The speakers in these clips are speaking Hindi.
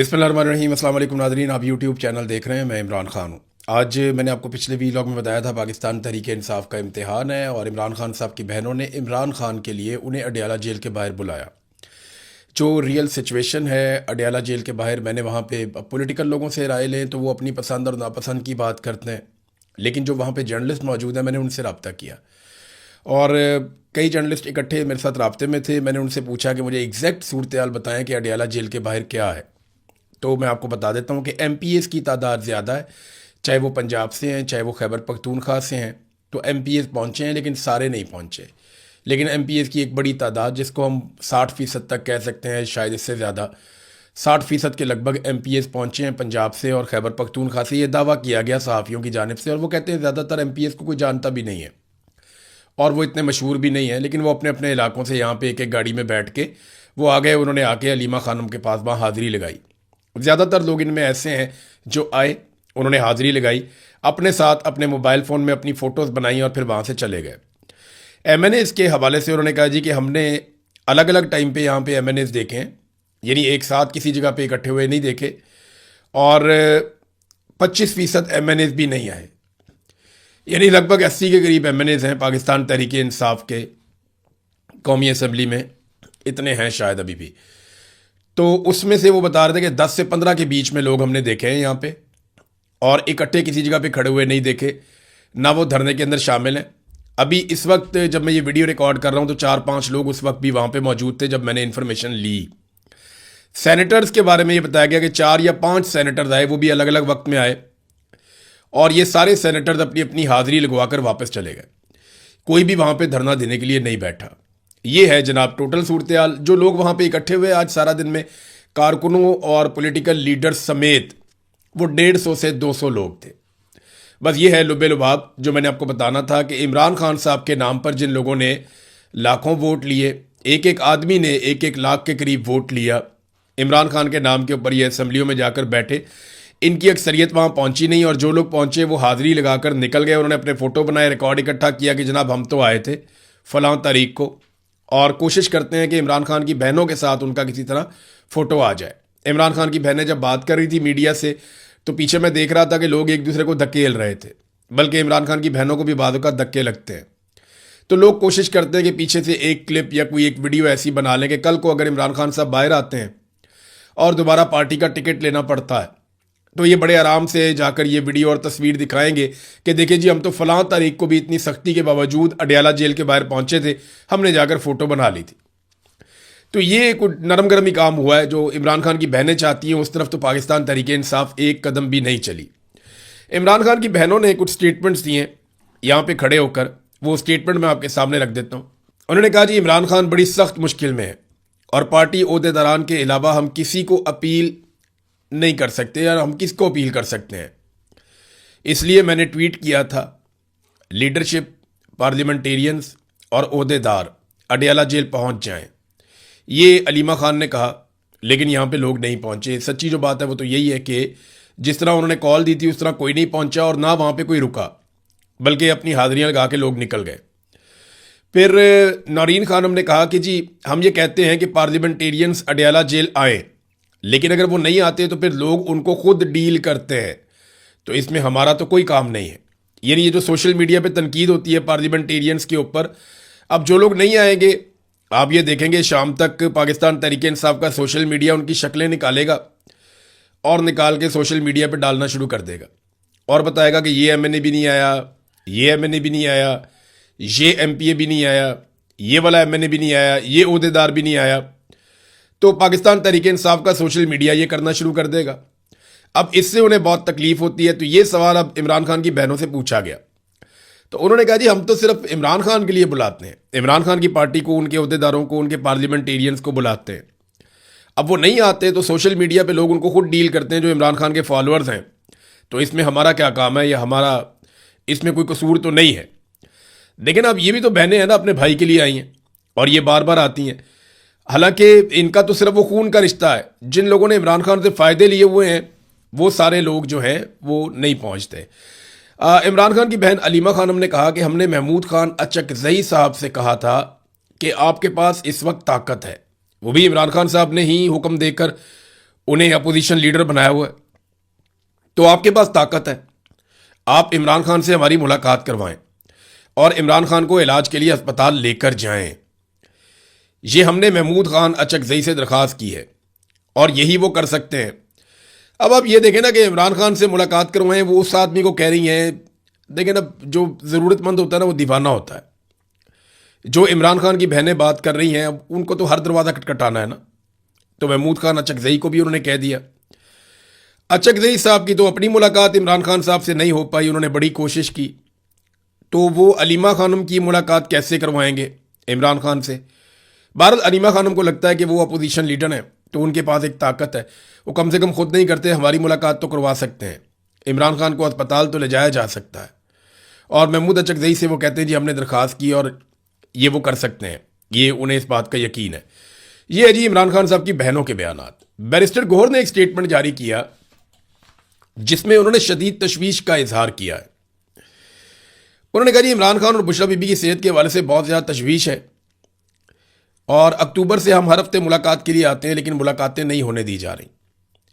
बिस्मिल्लाहिर्रहमानिर्रहीम। अस्सलाम वालेकुम नाज़रीन, आप यूट्यूब चैनल देख रहे हैं। मैं इमरान खान हूँ। आज मैंने आपको पिछले वीलॉग में बताया था पाकिस्तान तहरीक-ए-इंसाफ का इम्तिहान है और इमरान खान साहब की बहनों ने इमरान खान के लिए उन्हें अडयाला जेल के बाहर बुलाया। जो रियल सिचुएशन है अडयाला जेल के बाहर, मैंने वहाँ पे पॉलिटिकल लोगों से राय लें तो वो अपनी पसंद और नापसंद की बात करते हैं, लेकिन जो वहाँ पे जर्नलिस्ट मौजूद हैं मैंने उनसे रब्ता किया और कई जर्नलिस्ट इकट्ठे मेरे साथ राब्ते में थे। मैंने उनसे पूछा कि मुझे एग्जैक्ट सूरत हाल बताएं कि अडयाला जेल के बाहर क्या है। तो मैं आपको बता देता हूँ कि एमपीएस की तादाद ज़्यादा है, चाहे वो पंजाब से हैं चाहे वो खैबर पख्तूनख्वा से हैं। तो एमपीएस पहुँचे हैं लेकिन सारे नहीं पहुँचे। लेकिन एमपीएस की एक बड़ी तादाद, जिसको हम 60% तक कह सकते हैं, शायद इससे ज़्यादा, 60% के लगभग एमपीएस पहुँचे हैं पंजाब से और खैबर पख्तूनख्वा से। ये दावा किया गया सहाफ़ियों की जानिब से और वो कहते हैं ज़्यादातर एमपीएस को कोई जानता भी नहीं है और वो इतने मशहूर भी नहीं है, लेकिन वो अपने अपने इलाकों से यहाँ पे एक एक गाड़ी में बैठ के वो आ गए। उन्होंने आके अलीमा खानम के पास वहाँ हाज़िरी लगाई। ज़्यादातर लोग इनमें ऐसे हैं जो आए, उन्होंने हाज़िरी लगाई, अपने साथ अपने मोबाइल फ़ोन में अपनी फ़ोटोज़ बनाई और फिर वहाँ से चले गए। एमएनएज़ के हवाले से उन्होंने कहा जी कि हमने अलग अलग टाइम पे यहाँ पे एमएनएज़ देखे हैं, यानी एक साथ किसी जगह पे इकट्ठे हुए नहीं देखे, और 25% एमएनएज़ भी नहीं आए, यानी लगभग 80 के करीब एमएनएज़ हैं पाकिस्तान तहरीक इंसाफ के कौमी असम्बली में, इतने हैं शायद अभी भी। तो उसमें से वो बता रहे थे कि 10 से 15 के बीच में लोग हमने देखे हैं यहाँ पे, और इकट्ठे किसी जगह पे खड़े हुए नहीं देखे, ना वो धरने के अंदर शामिल हैं। अभी इस वक्त जब मैं ये वीडियो रिकॉर्ड कर रहा हूँ तो 4-5 लोग उस वक्त भी वहाँ पे मौजूद थे जब मैंने इन्फॉर्मेशन ली। सेनेटर्स के बारे में ये बताया गया कि 4 या 5 सेनेटर्स आए, वो भी अलग अलग वक्त में आए, और ये सारे सेनेटर्स अपनी अपनी हाज़िरी लगवा कर वापस चले गए। कोई भी वहाँ पे धरना देने के लिए नहीं बैठा। ये है जनाब टोटल सूरत हाल। जो लोग वहाँ पे इकट्ठे हुए आज सारा दिन में, कारकुनों और पॉलिटिकल लीडर्स समेत, वो 150 से 200 लोग थे। बस ये है लुबे लुभाब जो मैंने आपको बताना था कि इमरान खान साहब के नाम पर जिन लोगों ने लाखों वोट लिए, एक एक आदमी ने 1-1 लाख के करीब वोट लिया, इमरान खान के नाम के ऊपर ये असम्बलियों में जाकर बैठे, इनकी अक्सरियत वहाँ पहुँची नहीं, और जो लोग पहुँचे वो हाज़िरी लगाकर निकल गए। उन्होंने अपने फ़ोटो बनाए, रिकॉर्ड इकट्ठा किया कि जनाब हम तो आए थे फ़लाँ तारीख को, और कोशिश करते हैं कि इमरान खान की बहनों के साथ उनका किसी तरह फ़ोटो आ जाए। इमरान खान की बहनें जब बात कर रही थी मीडिया से तो पीछे मैं देख रहा था कि लोग एक दूसरे को धकेल रहे थे, बल्कि इमरान खान की बहनों को भी बातों का धक्के लगते हैं। तो लोग कोशिश करते हैं कि पीछे से एक क्लिप या कोई एक वीडियो ऐसी बना लें कि कल को अगर इमरान खान साहब बाहर आते हैं और दोबारा पार्टी का टिकट लेना पड़ता है तो ये बड़े आराम से जाकर ये वीडियो और तस्वीर दिखाएंगे कि देखिए जी हम तो फ़लाँ तारीख को भी इतनी सख्ती के बावजूद अडयाला जेल के बाहर पहुंचे थे, हमने जाकर फ़ोटो बना ली थी। तो ये कुछ नरम गरम ही काम हुआ है। जो इमरान खान की बहनें चाहती हैं उस तरफ तो पाकिस्तान तहरीक इंसाफ एक कदम भी नहीं चली। इमरान खान की बहनों ने कुछ स्टेटमेंट्स दिए यहाँ पे खड़े होकर, वो स्टेटमेंट मैं आपके सामने रख देता हूँ। उन्होंने कहा जी इमरान खान बड़ी सख्त मुश्किल में है और पार्टी ओहदेदारान के अलावा हम किसी को अपील नहीं कर सकते, या हम किसको अपील कर सकते हैं। इसलिए मैंने ट्वीट किया था, लीडरशिप, पार्लियामेंटेरियंस और ओहदेदार अडयाला जेल पहुंच जाएं। ये अलीमा खान ने कहा, लेकिन यहाँ पे लोग नहीं पहुंचे। सच्ची जो बात है वो तो यही है कि जिस तरह उन्होंने कॉल दी थी उस तरह कोई नहीं पहुंचा, और ना वहाँ पे कोई रुका, बल्कि अपनी हाज़िरियाँ लगा के लोग निकल गए। फिर नौरीन खानम ने कहा कि जी हम ये कहते हैं कि पार्लियामेंटेरियंस अडयाला जेल आए, लेकिन अगर वो नहीं आते तो फिर लोग उनको खुद डील करते हैं, तो इसमें हमारा तो कोई काम नहीं है। यानी ये जो सोशल मीडिया पे तनकीद होती है पार्लियामेंटेरियंस के ऊपर, अब जो लोग नहीं आएंगे, आप ये देखेंगे शाम तक पाकिस्तान तहरीक इंसाफ का सोशल मीडिया उनकी शक्लें निकालेगा और निकाल के सोशल मीडिया पे डालना शुरू कर देगा और बताएगा कि ये एमएनए भी नहीं आया, ये एमएनए भी नहीं आया, ये एमपीए भी नहीं आया, ये वाला एमएनए भी नहीं आया, ये ओहदेदार भी नहीं आया। तो पाकिस्तान तहरीक इंसाफ का सोशल मीडिया ये करना शुरू कर देगा। अब इससे उन्हें बहुत तकलीफ होती है। तो ये सवाल अब इमरान खान की बहनों से पूछा गया, तो उन्होंने कहा जी हम तो सिर्फ इमरान खान के लिए बुलाते हैं, इमरान खान की पार्टी को, उनके ओहदेदारों को, उनके पार्लियामेंटेरियंस को बुलाते हैं। अब वो नहीं आते तो सोशल मीडिया पे लोग उनको खुद डील करते हैं जो इमरान खान के फॉलोअर्स हैं। तो इसमें हमारा क्या काम है, या हमारा इसमें कोई कसूर तो नहीं है। लेकिन अब ये भी तो बहनें हैं ना, अपने भाई के लिए आई हैं और ये बार बार आती हैं। हालांकि इनका तो सिर्फ वो खून का रिश्ता है। जिन लोगों ने इमरान खान से फ़ायदे लिए हुए हैं वो सारे लोग जो हैं वो नहीं पहुंचते। इमरान खान की बहन अलीमा खानम ने कहा कि हमने महमूद खान अचकज़ई साहब से कहा था कि आपके पास इस वक्त ताकत है। वो भी इमरान खान साहब ने ही हुक्म देकर उन्हें अपोजिशन लीडर बनाया हुआ है। तो आपके पास ताकत है, आप इमरान खान से हमारी मुलाकात करवाएं और इमरान खान को इलाज के लिए अस्पताल लेकर जाएं। ये हमने महमूद खान अचकजई से दरख्वास्त की है और यही वो कर सकते हैं। अब आप ये देखें ना कि इमरान खान से मुलाकात करवाएं, वो उस आदमी को कह रही हैं। देखें ना, जो ज़रूरतमंद होता है ना वो दीवाना होता है। जो इमरान खान की बहनें बात कर रही हैं, अब उनको तो हर दरवाज़ा खटखटाना है ना। तो महमूद खान अचकजई को भी उन्होंने कह दिया। अचकजई साहब की तो अपनी मुलाकात इमरान खान साहब से नहीं हो पाई, उन्होंने बड़ी कोशिश की। तो वो अलीमा खानम की मुलाकात कैसे करवाएंगे इमरान खान से? बहरहाल अलीमा खानम को लगता है कि वो अपोजिशन लीडर हैं, तो उनके पास एक ताकत है, वो कम से कम खुद नहीं करते, हमारी मुलाकात तो करवा सकते हैं। इमरान खान को अस्पताल तो ले जाया जा सकता है। और महमूद अचकजई से वो कहते हैं जी हमने दरख्वास्त की और ये वो कर सकते हैं, ये उन्हें इस बात का यकीन है। ये है जी इमरान खान साहब की बहनों के बयानात। बैरिस्टर गौहर ने एक स्टेटमेंट जारी किया जिसमें उन्होंने शदीद तशवीश का इजहार किया है। उन्होंने कहा जी इमरान खान और बुशरा बीबी की सेहत के हवाले से बहुत ज़्यादा तशवीश है और अक्टूबर से हम हर हफ्ते मुलाकात के लिए आते हैं लेकिन मुलाकातें नहीं होने दी जा रही।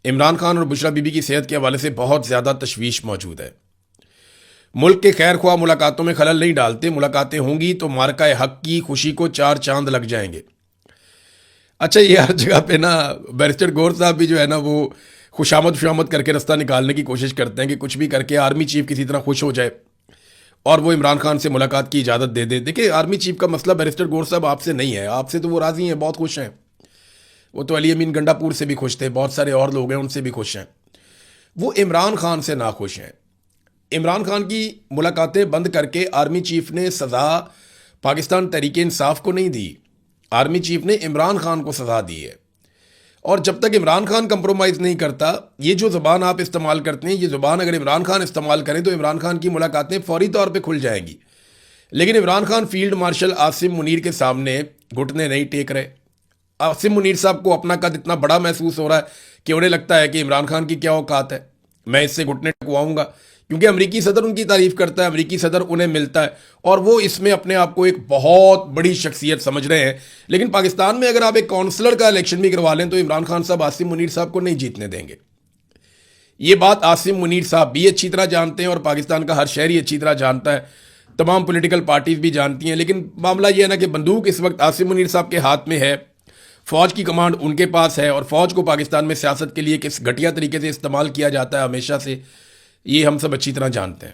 इमरान खान और बुशरा बीबी की सेहत के हवाले से बहुत ज़्यादा तशवीश मौजूद है। मुल्क के खैर ख्वाह मुलाकातों में खलल नहीं डालते, मुलाकातें होंगी तो मार्का हक की खुशी को 4 चांद लग जाएंगे। अच्छा, ये हर जगह पे ना बैरिस्टर गौहर साहब भी जो है ना वो खुशामद करके रास्ता निकालने की कोशिश करते हैं कि कुछ भी करके आर्मी चीफ किसी तरह खुश हो जाए और वो इमरान खान से मुलाकात की इजाज़त दे दे। देखिए, आर्मी चीफ का मसला बैरिस्टर गौहर साहब आपसे नहीं है, आपसे तो वो राज़ी हैं, बहुत खुश हैं। वो तो अली अमीन गंडापुर से भी खुश थे, बहुत सारे और लोग हैं उनसे भी खुश हैं। वो इमरान खान से ना खुश हैं। इमरान खान की मुलाकातें बंद करके आर्मी चीफ ने सज़ा पाकिस्तान तहरीक इंसाफ को नहीं दी, आर्मी चीफ ने इमरान खान को सज़ा दी है। और जब तक इमरान खान कंप्रोमाइज़ नहीं करता, ये जो ज़ुबान आप इस्तेमाल करते हैं, ये ज़ुबान अगर इमरान खान इस्तेमाल करें तो इमरान खान की मुलाकातें फौरी तौर पे खुल जाएंगी। लेकिन इमरान खान फील्ड मार्शल आसिम मुनीर के सामने घुटने नहीं टेक रहे। आसिम मुनीर साहब को अपना कद इतना बड़ा महसूस हो रहा है कि उन्हें लगता है कि इमरान खान की क्या औकात है, मैं इससे घुटने टकवाऊंगा, क्योंकि अमेरिकी सदर उनकी तारीफ करता है, अमेरिकी सदर उन्हें मिलता है और वो इसमें अपने आप को एक बहुत बड़ी शख्सियत समझ रहे हैं। लेकिन पाकिस्तान में अगर आप एक काउंसलर का इलेक्शन भी करवा लें तो इमरान खान साहब आसिम मुनीर साहब को नहीं जीतने देंगे। ये बात आसिम मुनीर साहब भी अच्छी तरह जानते हैं और पाकिस्तान का हर शहरी अच्छी तरह जानता है, तमाम पॉलिटिकल पार्टीज भी जानती हैं। लेकिन मामला यह है ना कि बंदूक इस वक्त आसिम मुनीर साहब के हाथ में है, फ़ौज की कमांड उनके पास है और फ़ौज को पाकिस्तान में सियासत के लिए किस घटिया तरीके से इस्तेमाल किया जाता है हमेशा से, ये हम सब अच्छी तरह जानते हैं।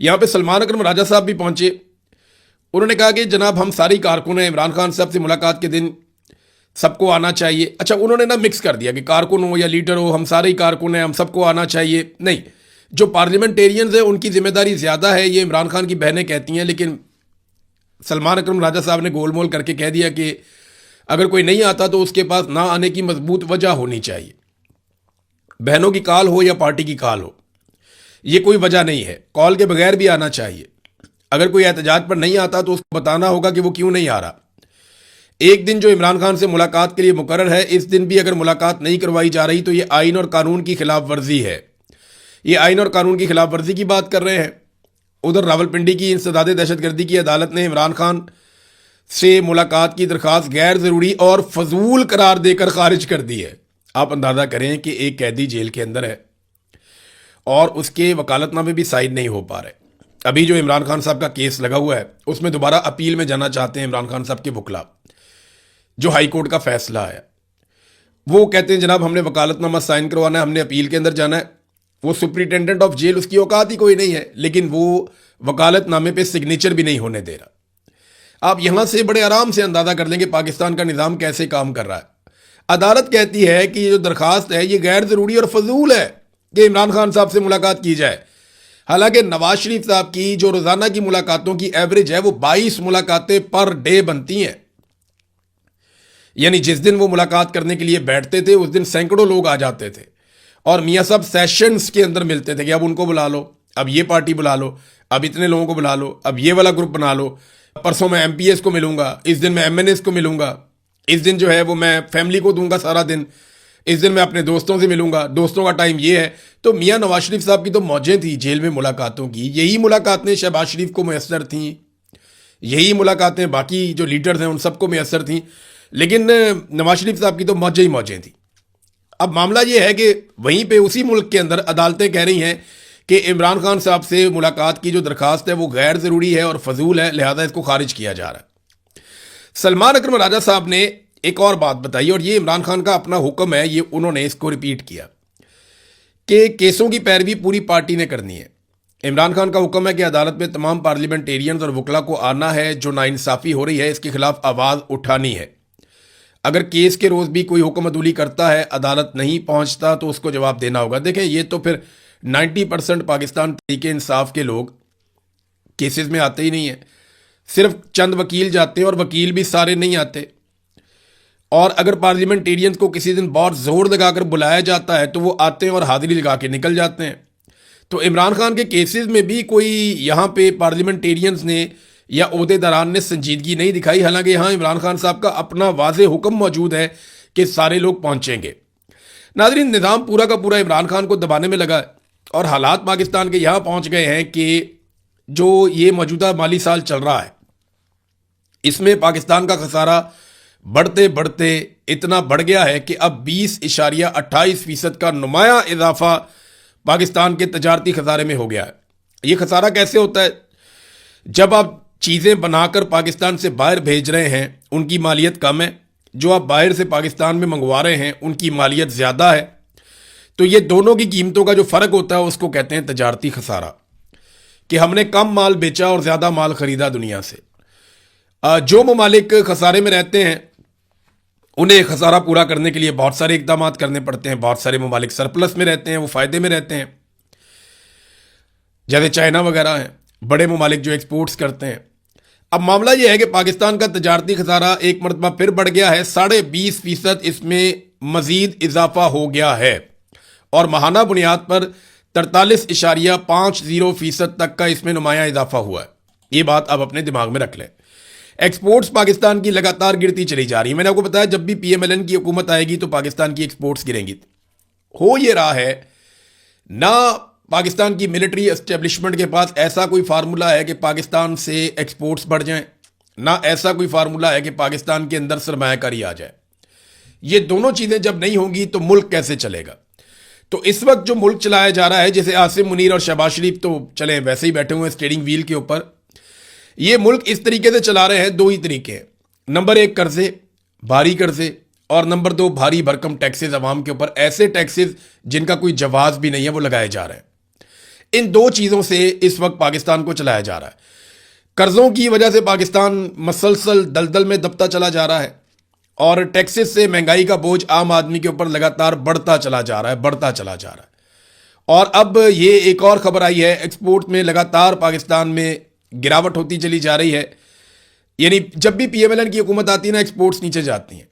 यहाँ पे सलमान अकरम राजा साहब भी पहुंचे। उन्होंने कहा कि जनाब हम सारी कारकुन हैं, इमरान खान साहब से मुलाकात के दिन सबको आना चाहिए। अच्छा, उन्होंने ना मिक्स कर दिया कि कारकुन हो या लीडर हो, हम सारे ही कारकुन हैं, हम सबको आना चाहिए। नहीं, जो पार्लियामेंटेरियंस हैं उनकी जिम्मेदारी ज़्यादा है, ये इमरान खान की बहनें कहती हैं। लेकिन सलमान अकरम राजा साहब ने गोलमोल करके कह दिया कि अगर कोई नहीं आता तो उसके पास ना आने की मजबूत वजह होनी चाहिए। बहनों की कॉल हो या पार्टी की कॉल हो, ये कोई वजह नहीं है, कॉल के बगैर भी आना चाहिए। अगर कोई एहतजाज पर नहीं आता तो उसको बताना होगा कि वो क्यों नहीं आ रहा। एक दिन जो इमरान खान से मुलाकात के लिए मुकर्रर है, इस दिन भी अगर मुलाकात नहीं करवाई जा रही तो ये आइन और कानून की खिलाफ वर्जी है। ये आइन और कानून की खिलाफ वर्जी की बात कर रहे हैं। उधर रावलपिंडी की इंसदाद दहशतगर्दी की अदालत ने इमरान खान से मुलाकात की दरख्वास्त गैर ज़रूरी और फजूल करार देकर खारिज कर दी है। आप अंदाज़ा करें कि एक कैदी जेल के अंदर है और उसके वकालतनामे भी साइन नहीं हो पा रहे। अभी जो इमरान खान साहब का केस लगा हुआ है उसमें दोबारा अपील में जाना चाहते हैं इमरान खान साहब के वकला। जो हाई कोर्ट का फैसला है वो कहते हैं जनाब हमने वकालतनामा साइन करवाना है, हमने अपील के अंदर जाना है। वो सुप्रिटेंडेंट ऑफ जेल, उसकी औकात ही कोई नहीं है, लेकिन वो वकालतनामे पे सिग्नेचर भी नहीं होने दे रहा। आप यहां से बड़े आराम से अंदाजा कर लेंगे पाकिस्तान का निज़ाम कैसे काम कर रहा है। अदालत कहती है कि ये जो दरखास्त है ये गैर ज़रूरी और फजूल है कि इमरान खान साहब से मुलाकात की जाए। हालांकि नवाज शरीफ साहब की जो रोज़ाना की मुलाकातों की एवरेज है वो 22 मुलाकातें पर डे बनती हैं। यानी जिस दिन वो मुलाकात करने के लिए बैठते थे उस दिन सैकड़ों लोग आ जाते थे और मियाँ साहब सेशंस के अंदर मिलते थे कि अब उनको बुला लो, अब ये पार्टी बुला लो, अब इतने लोगों को बुला लो, अब ये वाला ग्रुप बना लो, परसों मैं MPS को मिलूंगा, इस दिन मैं MNS को मिलूंगा, इस दिन जो है वो मैं फैमिली को दूंगा सारा दिन, इस दिन मैं अपने दोस्तों से मिलूंगा, दोस्तों का टाइम ये है। तो मियाँ नवाज शरीफ साहब की तो मौजें थी जेल में मुलाकातों की। यही मुलाकातें शहबाज शरीफ को मैसर थीं, यही मुलाकातें बाकी जो लीडर्स हैं उन सबको मैसर थीं, लेकिन नवाज शरीफ साहब की तो मौजें ही मौजें थी। अब मामला ये है कि वहीं पे उसी मुल्क के अंदर अदालतें कह रही हैं कि इमरान खान साहब से मुलाकात की जो दरखास्त है वो गैर ज़रूरी है और फजूल है, लिहाजा इसको खारिज किया जा रहा है। सलमान अकरम राजा साहब ने एक और बात बताई, और ये इमरान खान का अपना हुक्म है, ये उन्होंने इसको रिपीट किया कि केसों की पैरवी पूरी पार्टी ने करनी है। इमरान खान का हुक्म है कि अदालत में तमाम पार्लियामेंटेरियंस और वकला को आना है, जो नाइंसाफ़ी हो रही है इसके खिलाफ आवाज़ उठानी है। अगर केस के रोज़ भी कोई हुक्म अदूली करता है, अदालत नहीं पहुंचता, तो उसको जवाब देना होगा। देखें, ये तो फिर 90% पाकिस्तान तहरीक इंसाफ के लोग केसेस में आते ही नहीं हैं, सिर्फ चंद वकील जाते हैं और वकील भी सारे नहीं आते। और अगर पार्लियामेंटेरियंस को किसी दिन बहुत जोर लगाकर बुलाया जाता है तो वो आते हैं और हाजिरी लगा के निकल जाते हैं। तो इमरान खान के केसेस में भी कोई यहाँ पे पार्लियामेंटेरियंस ने या ओहदेदारान ने संजीदगी नहीं दिखाई, हालांकि यहाँ इमरान खान साहब का अपना वाज़े हुक्म मौजूद है कि सारे लोग पहुँचेंगे। नाज़रीन, निज़ाम पूरा का पूरा इमरान खान को दबाने में लगा है और हालात पाकिस्तान के यहाँ पहुँच गए हैं कि जो ये मौजूदा माली साल चल रहा है इसमें पाकिस्तान का खसारा बढ़ते बढ़ते इतना बढ़ गया है कि अब 20.28% का नुमाया इजाफा पाकिस्तान के तजारती खसारे में हो गया है। ये खसारा कैसे होता है? जब आप चीज़ें बनाकर पाकिस्तान से बाहर भेज रहे हैं उनकी मालियत कम है, जो आप बाहर से पाकिस्तान में मंगवा रहे हैं उनकी मालियत ज़्यादा है, तो ये दोनों की कीमतों का जो फ़र्क होता है उसको कहते हैं तजारती खसारा, कि हमने कम माल बेचा और ज़्यादा माल ख़रीदा दुनिया से। जो ममालिक खसारे में रहते हैं उन्हें खसारा पूरा करने के लिए बहुत सारे इकदाम करने पड़ते हैं। बहुत सारे ममालिक सरप्लस में रहते हैं, वो फ़ायदे में रहते हैं, जैसे चाइना वगैरह हैं, बड़े ममालिक जो एक्सपोर्ट्स करते हैं। अब मामला ये है कि पाकिस्तान का तजारती खसारा एक मरतबा फिर बढ़ गया है, 20.5% इसमें मज़ीद इजाफा हो गया है और माहाना बुनियाद पर 43.50% तक का इसमें नुमाया इजाफा हुआ है। ये बात आप अपने दिमाग में रख लें। एक्सपोर्ट्स पाकिस्तान की लगातार गिरती चली जा रही है। मैंने आपको बताया जब भी PMLN की हुकूमत आएगी तो पाकिस्तान की एक्सपोर्ट्स गिरेंगी। हो ये रहा है ना, पाकिस्तान की मिलिट्री एस्टेब्लिशमेंट के पास ऐसा कोई फार्मूला है कि पाकिस्तान से एक्सपोर्ट्स बढ़ जाएं, ना ऐसा कोई फार्मूला है कि पाकिस्तान के अंदर सरमायाकारी आ जाए। ये दोनों चीज़ें जब नहीं होंगी तो मुल्क कैसे चलेगा? तो इस वक्त जो मुल्क चलाया जा रहा है, जैसे आसिम मुनीर और शहबाज शरीफ तो चले वैसे ही बैठे हुए हैं स्टीयरिंग व्हील के ऊपर, ये मुल्क इस तरीके से चला रहे हैं। दो ही तरीके हैं, नंबर 1 कर्जे, भारी कर्जे, और नंबर 2 भारी भरकम टैक्सेस अवाम के ऊपर, ऐसे टैक्सेस जिनका कोई जवाब भी नहीं है वो लगाए जा रहे हैं। इन दो चीज़ों से इस वक्त पाकिस्तान को चलाया जा रहा है। कर्जों की वजह से पाकिस्तान मसलसल दलदल में दबता चला जा रहा है और टैक्सेस से महंगाई का बोझ आम आदमी के ऊपर लगातार बढ़ता चला जा रहा है, बढ़ता चला जा रहा है। और अब ये एक और खबर आई है, एक्सपोर्ट में लगातार पाकिस्तान में गिरावट होती चली जा रही है। यानी जब भी PMLN की हुकूमत आती है ना, एक्सपोर्ट्स नीचे जाती हैं।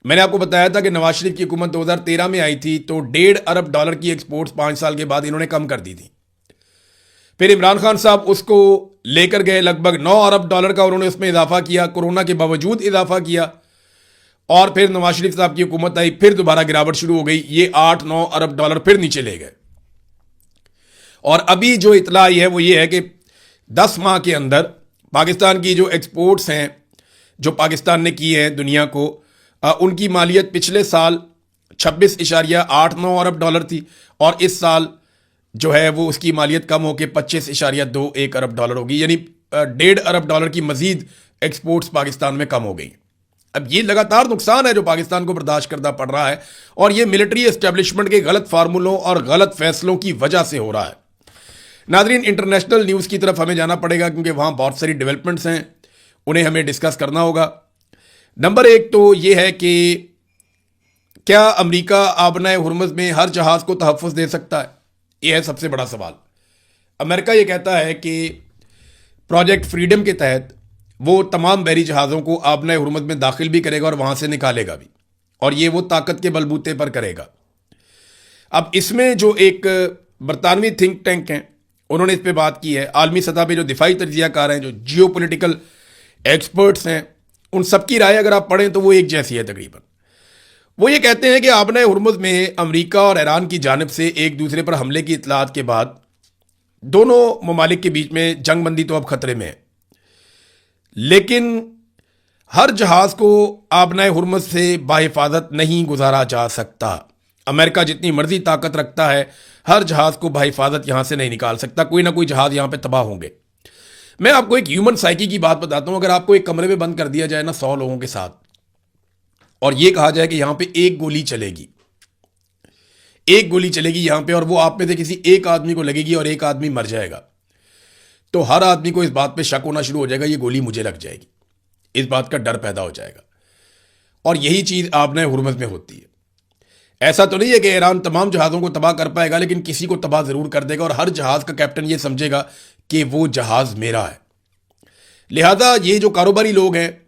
मैंने आपको बताया था कि नवाज शरीफ की हुकूमत 2013 में आई थी तो $1.5 अरब की एक्सपोर्ट्स 5 साल के बाद इन्होंने कम कर दी थी। फिर इमरान खान साहब उसको लेकर गए, लगभग $9 अरब का उन्होंने उसमें इजाफा किया, कोरोना के बावजूद इजाफा किया। और फिर नवाज शरीफ साहब की हुकूमत आई, फिर दोबारा गिरावट शुरू हो गई, ये $8-9 अरब फिर नीचे ले गए। और अभी जो इतला आई है वो ये है कि 10 माह के अंदर पाकिस्तान की जो एक्सपोर्ट्स हैं जो पाकिस्तान ने की हैं दुनिया को, उनकी मालियत पिछले साल 26.89 अरब थी और इस साल जो है वो उसकी मालियत कम होकर 25.21 अरब होगी। यानी $1.5 अरब की मजीद एक्सपोर्ट्स पाकिस्तान में कम हो गई। अब ये लगातार नुकसान है जो पाकिस्तान को बर्दाश्त करना पड़ रहा है और ये मिलिट्री एस्टेब्लिशमेंट के गलत फार्मूलों और गलत फैसलों की वजह से हो रहा है। नाजरीन, इंटरनेशनल न्यूज़ की तरफ हमें जाना पड़ेगा क्योंकि वहाँ बहुत सारी डेवलपमेंट्स हैं, उन्हें हमें डिस्कस करना होगा। नंबर 1 तो ये है कि क्या अमेरिका आबनाए हुर्मुज़ में हर जहाज़ को तहफ़्फ़ुज़ दे सकता है? यह है सबसे बड़ा सवाल। अमेरिका ये कहता है कि प्रोजेक्ट फ्रीडम के तहत वो तमाम बहरी जहाज़ों को आबनाए हुर्मुज़ में दाखिल भी करेगा और वहाँ से निकालेगा भी, और ये वो ताकत के बलबूते पर करेगा। अब इसमें जो एक बरतानवी थिंक टैंक हैं उन्होंने इस पर बात की है। आलमी सतह पे जो दिफाई तज्ज़ियाकार हैं, जो जियो पोलिटिकल एक्सपर्ट्स हैं, उन सबकी राय अगर आप पढ़ें तो वो एक जैसी है तकरीबन। वो ये कहते हैं कि आबनाए हुर्मुज़ में अमेरिका और ईरान की जानिब से एक दूसरे पर हमले की इतलात के बाद दोनों ममालिक के बीच में जंगबंदी तो अब खतरे में है, लेकिन हर जहाज़ को आबनाए हुर्मुज़ से बाहिफाजत नहीं गुजारा जा सकता। अमेरिका जितनी मर्जी ताकत रखता है, हर जहाज को बहिफाजत यहां से नहीं निकाल सकता, कोई ना कोई जहाज यहां पे तबाह होंगे। मैं आपको एक ह्यूमन साइकी की बात बताता हूं। अगर आपको एक कमरे में बंद कर दिया जाए ना 100 लोगों के साथ, और यह कहा जाए कि यहां पे एक गोली चलेगी, एक गोली चलेगी यहां पे, और वो आप में से किसी एक आदमी को लगेगी और एक आदमी मर जाएगा, तो हर आदमी को इस बात पे शक होना शुरू हो जाएगा, ये गोली मुझे लग जाएगी, इस बात का डर पैदा हो जाएगा। और यही चीज आपने हुर्मुज़ में होती है। ऐसा तो नहीं है कि ईरान तमाम जहाज़ों को तबाह कर पाएगा, लेकिन किसी को तबाह ज़रूर कर देगा, और हर जहाज़ का कैप्टन ये समझेगा कि वो जहाज़ मेरा है। लिहाजा ये जो कारोबारी लोग हैं,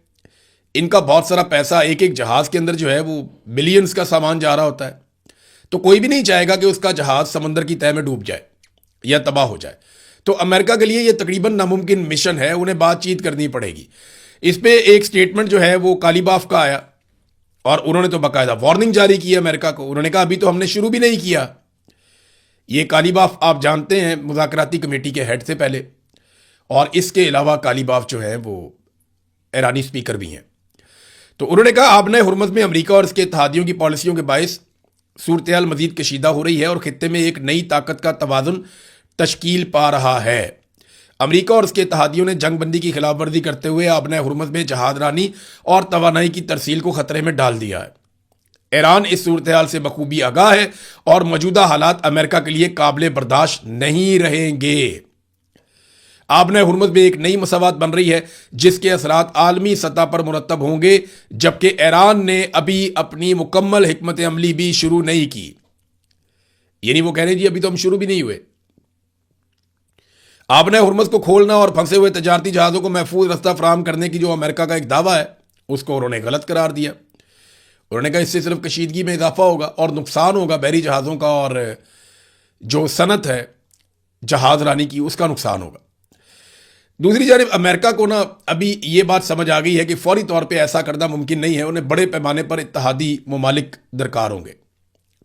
इनका बहुत सारा पैसा एक एक जहाज़ के अंदर जो है वो बिलियंस का सामान जा रहा होता है, तो कोई भी नहीं चाहेगा कि उसका जहाज़ समंदर की तह में डूब जाए या तबाह हो जाए। तो अमेरिका के लिए ये तकरीबन नामुमकिन मिशन है, उन्हें बातचीत करनी पड़ेगी। इस पर एक स्टेटमेंट जो है वो कालीबाफ का आया, और उन्होंने तो बाकायदा वार्निंग जारी की है अमेरिका को। उन्होंने कहा अभी तो हमने शुरू भी नहीं किया। ये कालीबाफ आप जानते हैं मुज़ाकराती कमेटी के हेड से पहले, और इसके अलावा कालीबाफ जो है वो ईरानी स्पीकर भी हैं। तो उन्होंने कहा आपने हुर्मुज़ में अमेरिका और इसके इत्तेहादियों की पॉलिसियों के बायस सूरत हाल मजीद कशीदा हो रही है और खित्ते में एक नई ताकत का तवाज़ुन तश्कील पा रहा है। अमेरिका और उसके इत्तेहादियों ने जंगबंदी की खिलाफवर्जी करते हुए आपने हुर्मुज़ में जहाज़रानी और तवानाई की तरसील को खतरे में डाल दिया है। ईरान इस सूरत हाल से बखूबी आगाह है और मौजूदा हालात अमेरिका के लिए काबिल बर्दाश्त नहीं रहेंगे। आपने हुर्मुज़ में एक नई मसवात बन रही है जिसके असरात आलमी सतह पर मुरतब होंगे, जबकि ईरान ने अभी अपनी मुकम्मल हिकमत अमली भी शुरू नहीं की। यानी वो कह रहे हैं जी अभी तो हम शुरू भी नहीं हुए। आपने हुर्मुज़ को खोलना और फंसे हुए तजारती जहाज़ों को महफूज रास्ता फराहम करने की जो अमेरिका का एक दावा है, उसको उन्होंने गलत करार दिया। उन्होंने कहा इससे सिर्फ कशीदगी में इजाफा होगा और नुकसान होगा बहरी जहाज़ों का, और जो सनत है जहाज़ रानी की उसका नुकसान होगा। दूसरी जानिब अमेरिका को ना अभी ये बात समझ आ गई है कि फौरी तौर पर ऐसा करना मुमकिन नहीं है। उन्हें बड़े पैमाने पर इत्तेहादी ममालिक दरकार होंगे।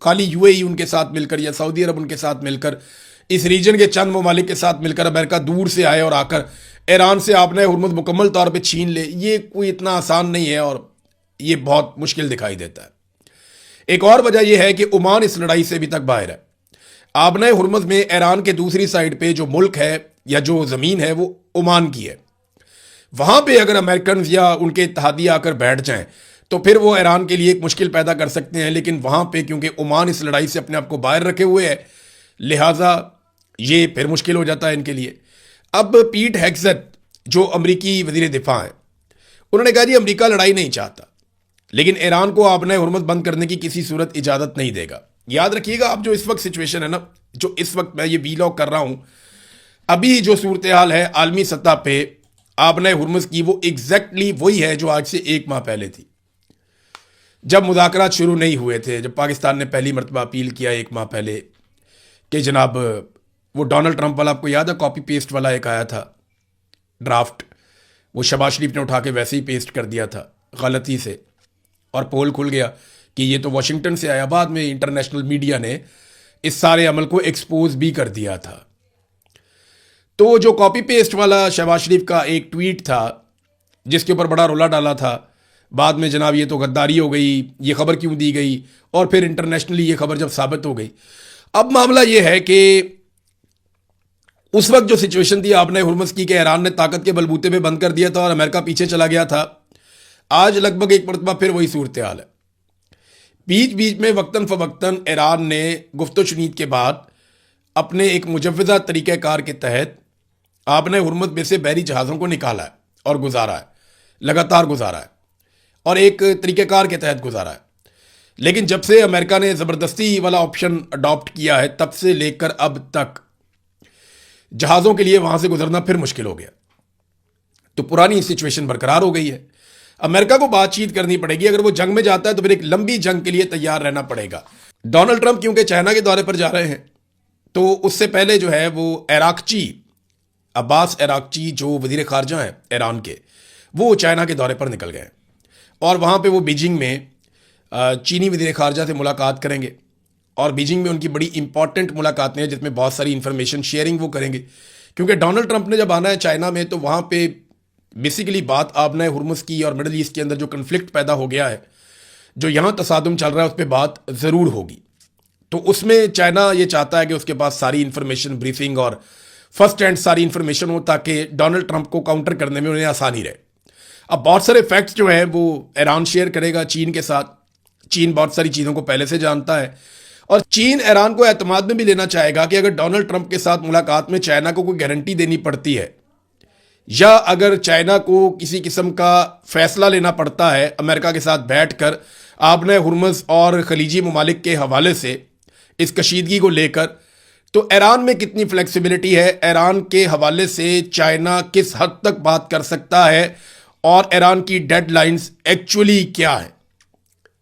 खाली यूएई उनके साथ मिलकर या सऊदी अरब उनके साथ मिलकर, इस रीजन के चंद ममालिक के साथ मिलकर अमेरिका दूर से आए और आकर ईरान से आपने हुर्मुज़ मुकम्मल तौर पे छीन ले, ये कोई इतना आसान नहीं है और ये बहुत मुश्किल दिखाई देता है। एक और वजह यह है कि ओमान इस लड़ाई से अभी तक बाहर है। आपने हुर्मुज़ में ईरान के दूसरी साइड पे जो मुल्क है या जो ज़मीन है वो ओमान की है। वहां पे अगर अमेरिकन या उनके इत्तेहादी आकर बैठ जाएं तो फिर वो ईरान के लिए एक मुश्किल पैदा कर सकते हैं, लेकिन वहां पे क्योंकि ओमान इस लड़ाई से अपने आप को बाहर रखे हुए है, लिहाजा ये फिर मुश्किल हो जाता है इनके लिए। अब पीट हेग्सेट जो अमरीकी वजीर दिफा हैं, उन्होंने कहा जी अमरीका लड़ाई नहीं चाहता, लेकिन ईरान को आपने हुर्मुज़ बंद करने की किसी सूरत इजाज़त नहीं देगा। याद रखिएगा आप जो इस वक्त सिचुएशन है ना, जो इस वक्त मैं ये वीलॉग कर रहा हूं, अभी जो सूरत हाल है आलमी सतह पे आपने हुर्मुज़ की, वो एग्जैक्टली वही है जो आज से 1 माह पहले थी, जब मुज़ाकरात शुरू नहीं हुए थे, जब पाकिस्तान ने पहली मरतबा अपील किया 1 माह पहले कि जनाब वो डोनाल्ड ट्रंप वाला, आपको याद है कॉपी पेस्ट वाला एक आया था ड्राफ्ट, वो शहबाज शरीफ ने उठा के वैसे ही पेस्ट कर दिया था गलती से, और पोल खुल गया कि ये तो वाशिंगटन से आया। बाद में इंटरनेशनल मीडिया ने इस सारे अमल को एक्सपोज भी कर दिया था। तो जो कॉपी पेस्ट वाला शहबाज शरीफ का एक ट्वीट था जिसके ऊपर बड़ा रोला डाला था, बाद में जनाब ये तो गद्दारी हो गई, ये खबर क्यों दी गई, और फिर इंटरनेशनली ये खबर जब साबित हो गई। अब मामला ये है कि उस वक्त जो सिचुएशन थी आपने हुर्मुज़ की कि ईरान ने ताकत के बलबूते पे बंद कर दिया था और अमेरिका पीछे चला गया था, आज लगभग एक मरतबा फिर वही सूरत हाल है। बीच बीच में वक्तन फ़वक्तन ईरान ने गुफ्तो शुनीद के बाद अपने एक मुजव्वज़ा तरीक़ाकार के तहत आपने हुर्मुज़ में से बहरी जहाज़ों को निकाला है और गुजारा है, लगातार गुजारा है, और एक तरीक़ाकार के तहत गुजारा है। लेकिन जब से अमेरिका ने ज़बरदस्ती वाला ऑप्शन अडॉप्ट किया है, तब से लेकर अब तक जहाज़ों के लिए वहां से गुजरना फिर मुश्किल हो गया। तो पुरानी सिचुएशन बरकरार हो गई है। अमेरिका को बातचीत करनी पड़ेगी। अगर वो जंग में जाता है तो फिर एक लंबी जंग के लिए तैयार रहना पड़ेगा। डोनाल्ड ट्रंप क्योंकि चाइना के दौरे पर जा रहे हैं, तो उससे पहले जो है वो अब्बास अराक्ची जो वजीर खारजा हैं ईरान के, वो चाइना के दौरे पर निकल गए और वहाँ पे वो बीजिंग में चीनी वजीर खारजा से मुलाकात करेंगे, और बीजिंग में उनकी बड़ी इंपॉर्टेंट मुलाकातें हैं जिसमें बहुत सारी इंफॉर्मेशन शेयरिंग वो करेंगे। क्योंकि डोनाल्ड ट्रंप ने जब आना है चाइना में, तो वहाँ पे बेसिकली बात आपने हुर्मुज़ की और मिडल ईस्ट के अंदर जो कन्फ्लिक्ट पैदा हो गया है, जो यहाँ तसादुम चल रहा है, उस पर बात ज़रूर होगी। तो उसमें चाइना ये चाहता है कि उसके पास सारी इंफॉर्मेशन, ब्रीफिंग और फर्स्ट हैंड सारी इंफॉर्मेशन हो, ताकि डोनाल्ड ट्रंप को काउंटर करने में उन्हें आसानी रहे। अब बहुत सारे फैक्ट्स जो हैं वो ईरान शेयर करेगा चीन के साथ। चीन बहुत सारी चीज़ों को पहले से जानता है और चीन ईरान को एतमाद में भी लेना चाहेगा कि अगर डोनाल्ड ट्रंप के साथ मुलाकात में चाइना को कोई गारंटी देनी पड़ती है, या अगर चाइना को किसी किस्म का फैसला लेना पड़ता है अमेरिका के साथ बैठकर आपने हुर्मुज़ और खलीजी ममालिक के हवाले से इस कशीदगी को लेकर, तो ईरान में कितनी फ्लेक्सिबिलिटी है, ईरान के हवाले से चाइना किस हद तक बात कर सकता है और ईरान की डेडलाइंस एक्चुअली क्या है।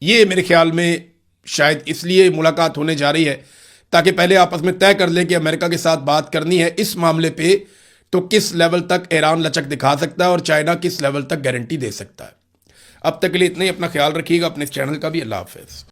ये मेरे ख्याल में शायद इसलिए मुलाकात होने जा रही है ताकि पहले आपस में तय कर लें कि अमेरिका के साथ बात करनी है इस मामले पे, तो किस लेवल तक ईरान लचक दिखा सकता है और चाइना किस लेवल तक गारंटी दे सकता है। अब तक के लिए इतना ही। अपना ख्याल रखिएगा, अपने इस चैनल का भी। अल्लाह हाफिज़।